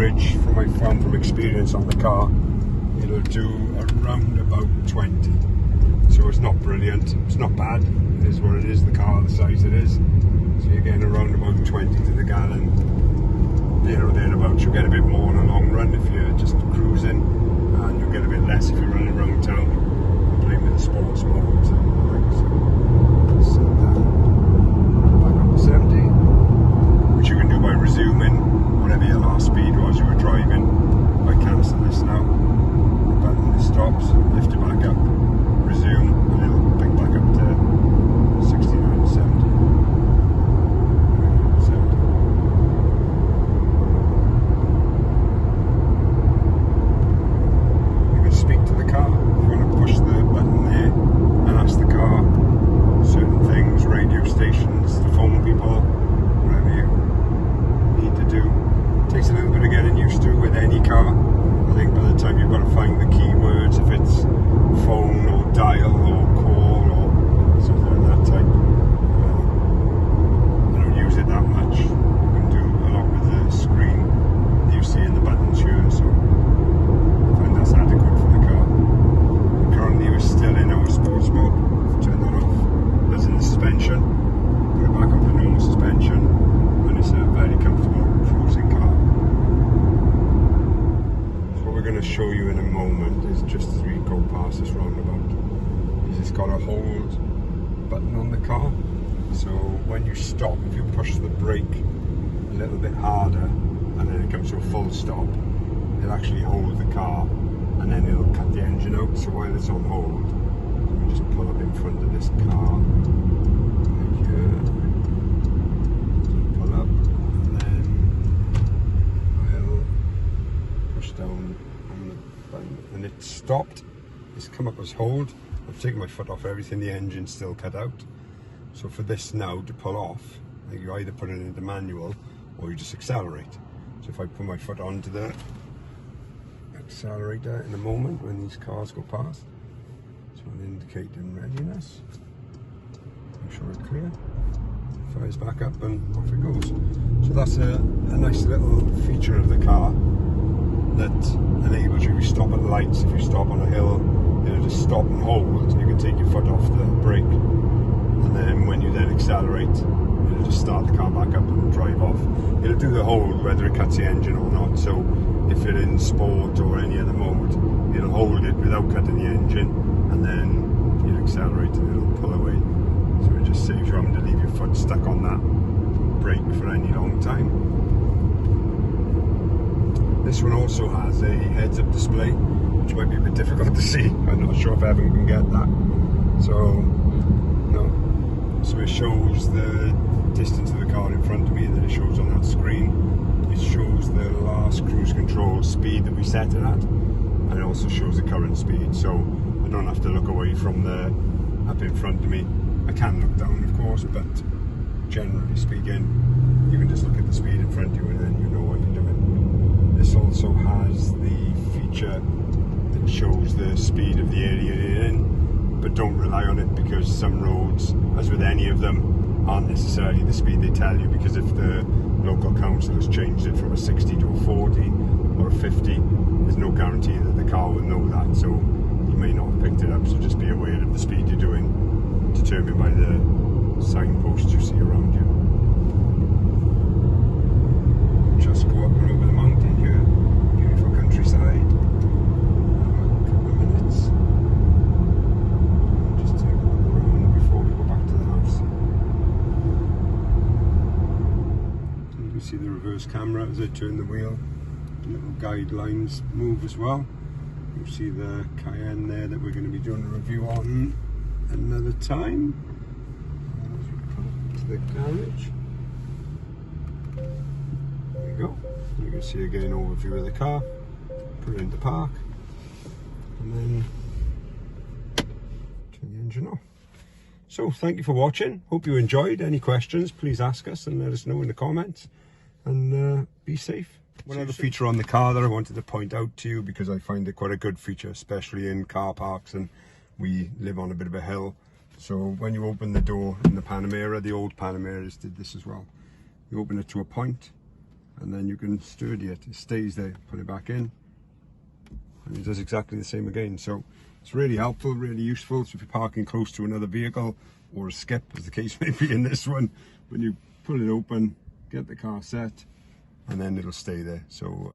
average from I found from experience on the car, it'll do around about 20. So it's not brilliant, it's not bad, it is what it is, the car the size it is. So you're getting around about 20 to the gallon, there or thereabouts. You'll get a bit more in the long run if you're just cruising, and you'll get a bit less if you're running around town and playing with the sports modes and like so. Set that back up to 70, which you can do by resuming whatever your last speed was you were driving. If I cancel this now, the button this stops, lift it back up, resume, and it'll pick back up to 69, 70. You can speak to the car. If you want to push the button there and ask the car certain things, radio stations, to phone people, whatever you need to do. It takes a little bit of getting used to with any car. I think by the time you've got to find the keywords, if it's phone or dial or call or something of that type, I don't use it that much. You can do a lot with the screen that you see in the buttons here, so I find that's adequate for the car. Currently we're still in our sports mode. Turn that off. That's in the suspension. Put it back up to normal suspension, and it's a very comfortable cruising car. What we're going to show you in a moment is just as we go past this roundabout, is it's got a hold button on the car, so when you stop, if you push the brake a little bit harder and then it comes to a full stop, it'll actually hold the car and then it'll cut the engine out. So while it's on hold, we just pull up in front of this car like here, pull up, and then I'll push down on the button, and it's stopped. It's come up as hold. I've taken my foot off everything, the engine's still cut out. So for this now to pull off, you either put it into manual or you just accelerate. So if I put my foot onto the accelerator in a moment when these cars go past, so I'll indicate in readiness, make sure it's clear, fires back up and off it goes. So that's a nice little feature of the car that enables you to stop at lights. If you stop on a hill, it'll just stop and hold. You can take your foot off the brake, and then when you then accelerate, it'll just start the car back up and drive off. It'll do the hold whether it cuts the engine or not. So if you're in sport or any other mode, it'll hold it without cutting the engine, and then you'll accelerate and it'll pull away. So it just saves you having to leave your foot stuck on that brake for any long time. This one also has a heads-up display, which might be a bit difficult to see. I'm not sure if Evan can get that. So, no. So it shows the distance of the car in front of me, and then it shows on that screen. It shows the last cruise control speed that we set it at, and it also shows the current speed. So I don't have to look away from the up in front of me. I can look down, of course, but generally speaking, you can just look at the speed in front of you and then you know what you're doing. This also has the feature that shows the speed of the area you're in, but don't rely on it, because some roads, as with any of them, aren't necessarily the speed they tell you, because if the local council has changed it from a 60 to a 40 or a 50, there's no guarantee that the car will know that, so you may not have picked it up. So just be aware of the speed you're doing, determined by the signposts you see around you. Just go up and over the mountain here, beautiful countryside. A couple of minutes. Just take a look around before we go back to the house. You can see the reverse camera as I turn the wheel. Little guidelines move as well. You'll see the Cayenne there that we're going to be doing a review on another time. As we pull up to the garage. There we go. You can see again overview of the car. Put it into park, and then turn the engine off. So thank you for watching. Hope you enjoyed. Any questions, please ask us and let us know in the comments. And be safe. One other feature on the car that I wanted to point out to you, because I find it quite a good feature, especially in car parks, and we live on a bit of a hill. So when you open the door in the Panamera, the old Panameras did this as well. You open it to a point, and then you can sturdy it. It stays there. Put it back in, and it does exactly the same again. So it's really helpful, really useful. So if you're parking close to another vehicle, or a skip, as the case may be in this one, when you pull it open, get the car set, and then it'll stay there. So